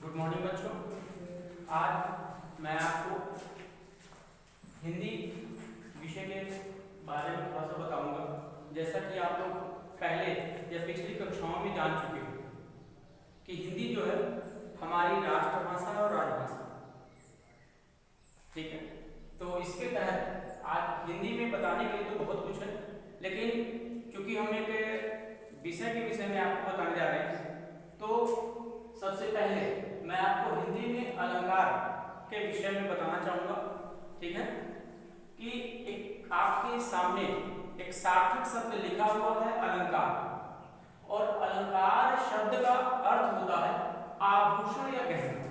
Good morning बच्चों। आज मैं आपको हिंदी विषय के बारे में थोड़ा सा बताऊंगा। जैसा कि आप लोग पहले या पिछली कक्षाओं में जान चुके हो कि हिंदी जो है हमारी राष्ट्रभाषा और राजभाषा, ठीक है। तो इसके तहत आज हिंदी में बताने के लिए तो बहुत कुछ है, लेकिन चूंकि हम एक विषय में आपको बताने जा रहे हैं, तो सबसे पहले मैं आपको हिंदी में अलंकार के विषय में बताना चाहूंगा, ठीक है। कि एक आपके सामने एक सार्थक शब्द लिखा हुआ है अलंकार, और अलंकार शब्द का अर्थ होता है आभूषण या गहना।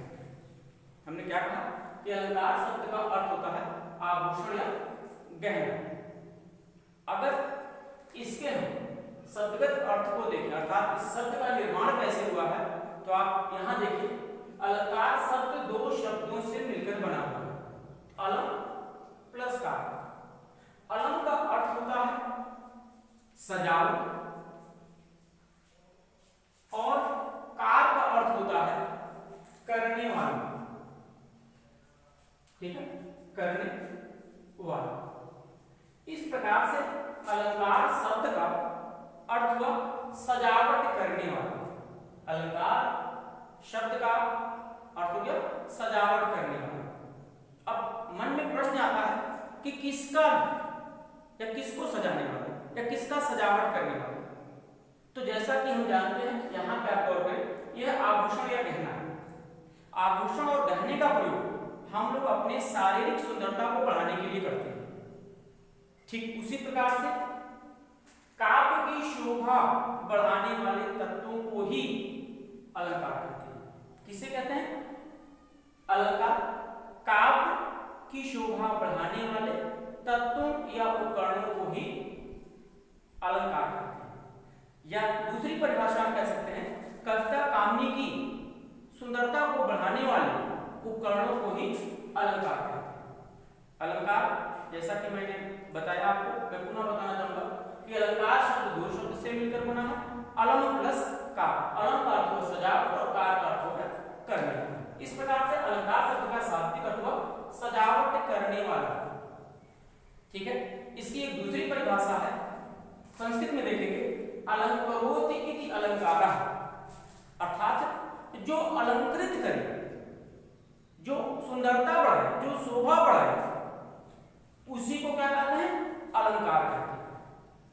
हमने क्या कहा कि अलंकार शब्द का अर्थ होता है आभूषण या गहना। अगर इसके हम शब्दगत अर्थ को देखें, अर्थात इस शब्द का निर्माण कैसे हुआ है, तो आप यहां देखिए अलंकार शब्द दो शब्दों से मिलकर बना हुआ है, अलम प्लस कार। अलम का अर्थ होता है सजावट और कार का अर्थ होता है करने वाला, ठीक है, करने वाला। इस प्रकार से अलंकार शब्द का अर्थ हुआ सजावट करने वाला। अलंकार शब्द का अर्थ हो गया सजावट करने वाला। अब मन में प्रश्न आता है कि किसका या किसको सजाने वाला या किसका सजावट करने वाला। तो जैसा कि हम जानते हैं यहाँ पे आप गौर करें, यह आभूषण या गहना है। आभूषण और गहने का प्रयोग हम लोग अपने शारीरिक सुंदरता को बढ़ाने के लिए करते हैं। ठीक उसी प्रकार से काव्य की शोभा बढ़ाने वाले तत्वों को ही अलंकार कहते हैं। किसे कहते हैं? अलंकार काव्य की शोभा बढ़ाने वाले तत्वों या उपकरणों को ही अलंकार कहते हैं। या दूसरी परिभाषा हम कह सकते हैं कविता कामनी की सुंदरता को बढ़ाने वाले उपकरणों को ही अलंकार कहते हैं। अलंकार जैसा कि मैंने बताया आपको, मैं पुनः बताना चाहूंगा कि अलंकार शब्द दो शब्द से मिलकर बना है, अलम प्लस कार। अलम का अर्थ हो सजावट और कार का अर्थ हो करने। इस प्रकार से अलंकार शब्द का शाब्दिक अर्थ हुआ सजावट करने वाला, ठीक है। इसकी एक दूसरी परिभाषा है, संस्कृत में देखेंगे अलंकरोति इति अलंकारः, अर्थात जो अलंकृत करे, जो सुंदरता बढ़ाए, जो शोभा बढ़ाए, उसी को क्या कहते हैं? अलंकार कहते हैं।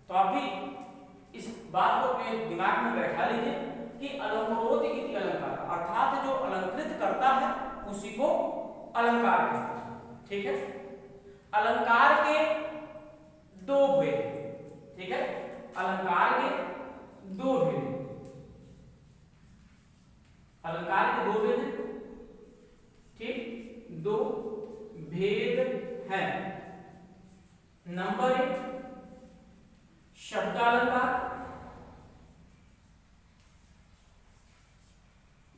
तो आप भी इस बात को अपने दिमाग में बैठा लीजिए कि अलंकरोति इति अलंकार, अर्थात जो अलंकृत करता है उसी को अलंकार कहते हैं, ठीक है। अलंकार के दो भेद, ठीक है। अलंकार के दो भेद, अलंकार के दो भेद, ठीक, दो भेद हैं। नंबर एक शब्दालंकार,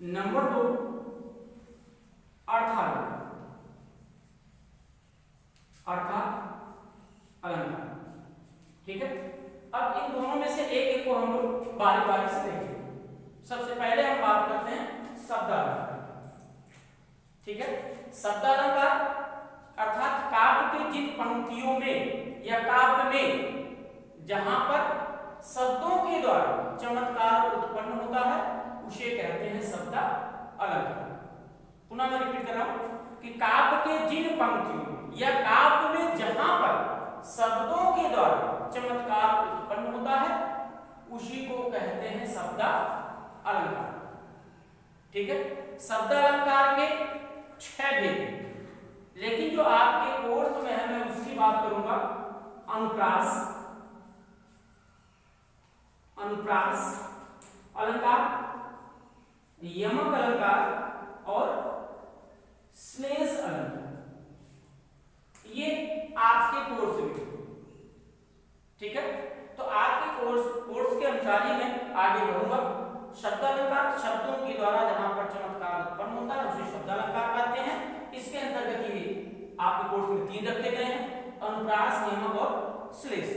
नंबर दो अर्थालंकार, अर्थात अलंकार, ठीक है। अब इन दोनों में से एक को हम लोग बारी बारी से देखेंगे। सबसे पहले हम बात करते हैं शब्दालंकार, ठीक है। शब्दालंकार अर्थात काव्य के जिन पंक्तियों में या काव्य में जहां पर शब्दों के द्वारा चमत्कार उत्पन्न होता है उसे कहते हैं शब्दालंकार। पुनः मैं रिपीट कर रहा हूं कि काव्य के जिन पंक्तियों या काव्य में जहां पर शब्दों के द्वारा चमत्कार उत्पन्न होता है उसी को कहते हैं शब्दालंकार, ठीक है। शब्दालंकार के 6 भेद, लेकिन जो आपके कोर्स में है मैं उसकी बात करूंगा। अनुप्रास, अनुप्रास अलंकार, यमक अलंकार और श्लेष अलंकार, ये आपके कोर्स में, ठीक है। तो आपके कोर्स के अनुसार ही मैं आगे बढ़ूंगा। शब्दालंकार शब्दों के द्वारा जहां पर चमत्कार उत्पन्न होता है उसे शब्दालंकार कहते हैं। इसके अंतर्गत ही आपके कोर्स में 3 रखे गए हैं, अनुप्रास, यमक और श्लेष।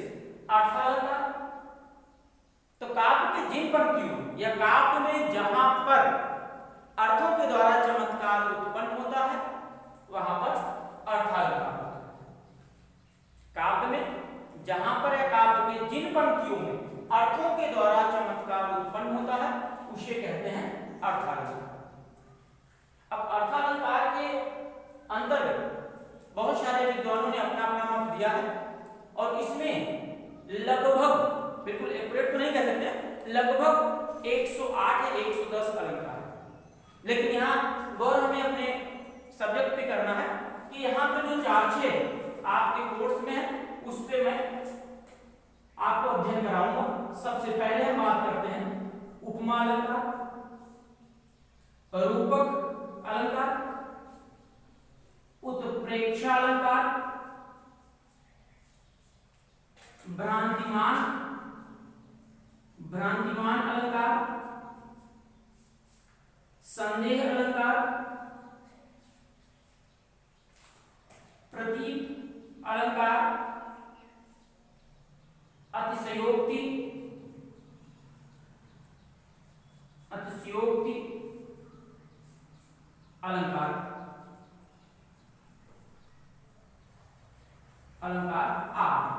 अर्थालंकार तो काव्य के जिन पंक्तियों या काव्य में जहां पर अर्थों के द्वारा चमत्कार उत्पन्न होता है वहां पर अर्थालंकार होता है। काव्य में जहां पर या काव्य के जिन पंक्तियों में अर्थों के द्वारा चमत्कार उत्पन्न होता है उसे कहते हैं अर्थालंकार। अब अर्थालंकार के अंतर्गत बहुत सारे विद्वानों ने अपना अपना मत दिया है और इसमें लगभग, बिल्कुल एक्यूरेट तो नहीं कह सकते, लगभग 108 या 110 अलंकार है। लेकिन यहाँ गौर हमें अपने सब्जेक्ट पे करना है कि यहाँ पे जो 4-6 आपके कोर्स में है उस पे मैं आपको अध्ययन कराऊंगा। सबसे पहले हम बात करते हैं उपमा अलंकार, रूपक अलंकार, उत्प्रेक्षा अलंकार, भ्रांतिमान अलंकार, संदेह अलंकार, प्रतीक अलंकार, अतिशयोक्ति अलंकार आदि।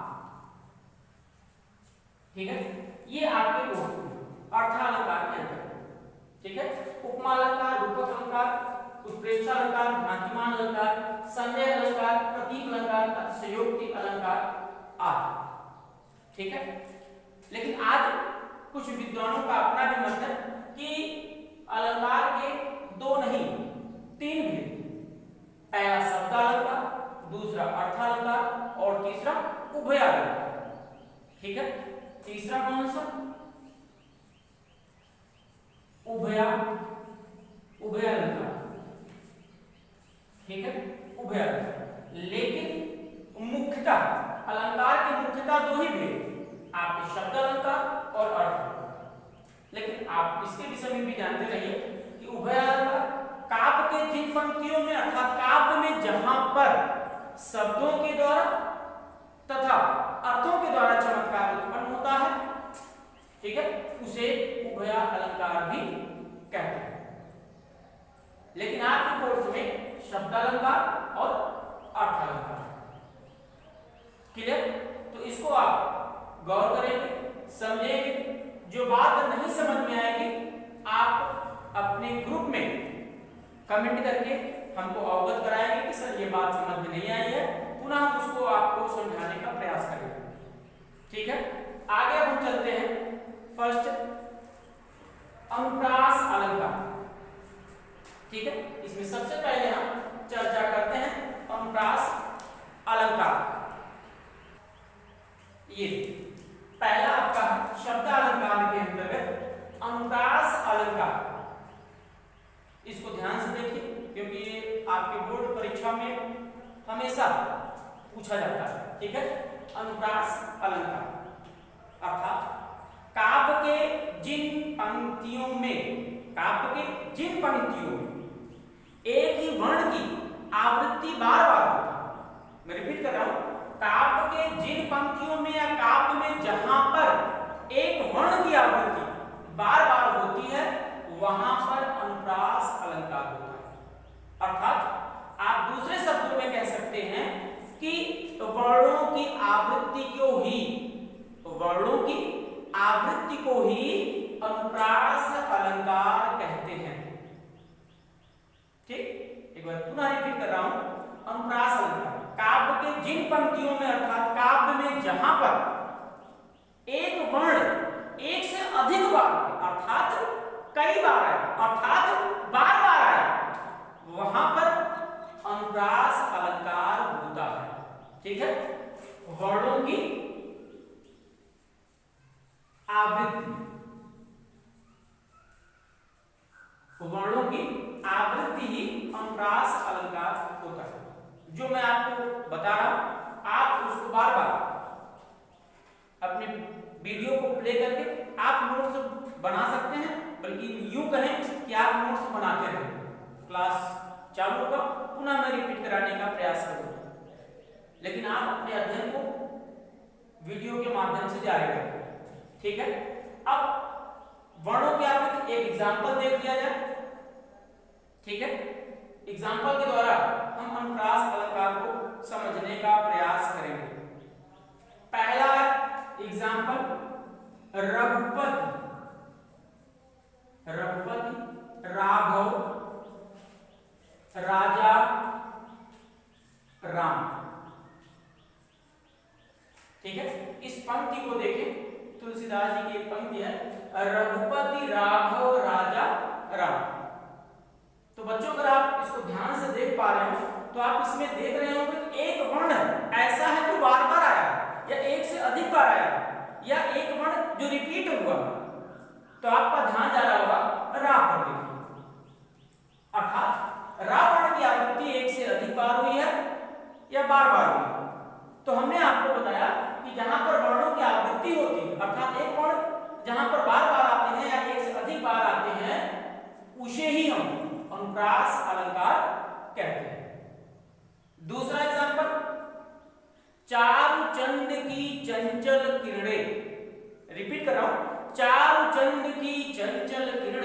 ठीक है, ये आपके कोर्स में अर्थालंकार के अंतर्गत। ठीक है, उपमा अलंकार, रूपक अलंकार, उत्प्रेक्षा अलंकार, भ्रांतिमान अलंकार, संदेह अलंकार, प्रतीक अलंकार, अतिशयोक्ति अलंकार आदि। ठीक है, लेकिन आज कुछ विद्वानों का अपना भी मत है कि अलंकार के 2 नहीं 3 भेद, पहला शब्दालंकार, दूसरा अर्थालंकार और तीसरा उभयालंकार। ठीक है, तीसरा कौन सा? उभयालंकार। ठीक है, उभयालंकार। लेकिन मुख्यतः अलंकार के मुख्यतः 2 ही भेद, आपके शब्द अलंकार और अर्थ अलंकार। लेकिन आप इसके विषय में भी जानते रहिए कि उभयालंकार काव्य के जिन पंक्तियों में अर्थात काव्य में जहां पर शब्दों के द्वारा तथा अर्थों के द्वारा चमत्कार उत्पन्न होता है, ठीक है, उसे उभया अलंकार भी कहते हैं। लेकिन आपके कोर्स में शब्दालंकार और अर्थालंकार। क्लियर? तो इसको आप गौर करेंगे, समझेंगे। जो बात नहीं समझ में आएगी आप अपने ग्रुप में कमेंट करके हमको अवगत कराएंगे कि सर ये बात समझ में नहीं आई है, पुनः हम उसको आपको समझाने का प्रयास करेंगे। ठीक है, आगे हम चलते हैं। फर्स्ट अनुप्रास अलंकार। ठीक है, इसमें सबसे पहले हम चर्चा करते हैं अनुप्रास अलंकार। ये पहला आपका शब्द अलंकार के अंतर्गत अनुप्रास अलंकार। इसको ध्यान से देखिए क्योंकि ये आपके बोर्ड परीक्षा में हमेशा पूछा जाता है। ठीक है, अनुप्रास अलंकार अर्थात काव्य के जिन पंक्तियों में एक ही वर्ण की आवृत्ति बार बार होती है। मैं रिपीट कर रहा हूं, काव्य के जिन पंक्तियों में या काव्य में जहां पर एक वर्ण की आवृत्ति बार बार होती है वहां पर अनुप्रास अलंकार होता है। अर्थात आप दूसरे शब्दों में कह सकते हैं कि वर्णों की आवृत्ति को ही अनुप्रास अलंकार कहते हैं। ठीक, एक बार पुनः रिपीट कर रहा हूं, अनुप्रास अलंकार काव्य के जिन पंक्तियों में अर्थात काव्य में जहां पर एक वर्ण एक से अधिक बार अर्थात कई बार आए अर्थात बार बार आए वहां पर अनुप्रास अलंकार होता है। ठीक है, वर्णों की आवृत्ति ही अनुप्रास अलंकार होता है। जो मैं आपको बता रहा हूं आप उसको बार बार अपने वीडियो को प्ले करके आप नोट्स बना सकते हैं, बल्कि यूं कहें कि आप नोट्स बनाते रहें। क्लास चालू होगा पुनः मैं रिपीट कराने का प्रयास करूंगा, लेकिन आप अपने अध्ययन को वीडियो के माध्यम से जारी रखें। ठीक है, अब वर्णों की आवृत्ति एक एग्जांपल देख लिया जाए। ठीक है, एग्जाम्पल के द्वारा हम अनुप्रास अलंकार को समझने का प्रयास करेंगे। पहला एग्जाम्पल रघुपति, रघुपति, राघव, राजा, राम। ठीक है, इस पंक्ति को देखें, तुलसीदास जी की एक पंक्ति है, रघुपति, राघव, राजा, राम। तो बच्चों अगर आप इसको ध्यान से देख पा रहे हो तो आप इसमें देख रहे हो कि एक वर्ण ऐसा है जो बार बार आया या एक से अधिक बार आया या एक वर्ण जो रिपीट हुआ। तो आपका ध्यान जा रहा होगा रा पर, देखिए, अर्थात रा वर्ण की आवृत्ति एक से अधिक बार हुई है या बार बार हुई है। तो हमने आपको बताया कि जहां पर वर्णों की आवृत्ति होती है, अर्थात एक वर्ण जहां पर बार बार आते हैं या एक से अधिक बार आते हैं, उसे ही हम अनुप्रास अलंकार कहते हैं। दूसरा एग्जांपल, चारुचंद की चंचल किरणें, रिपीट कर रहा हूं, चारुचंद की चंचल किरण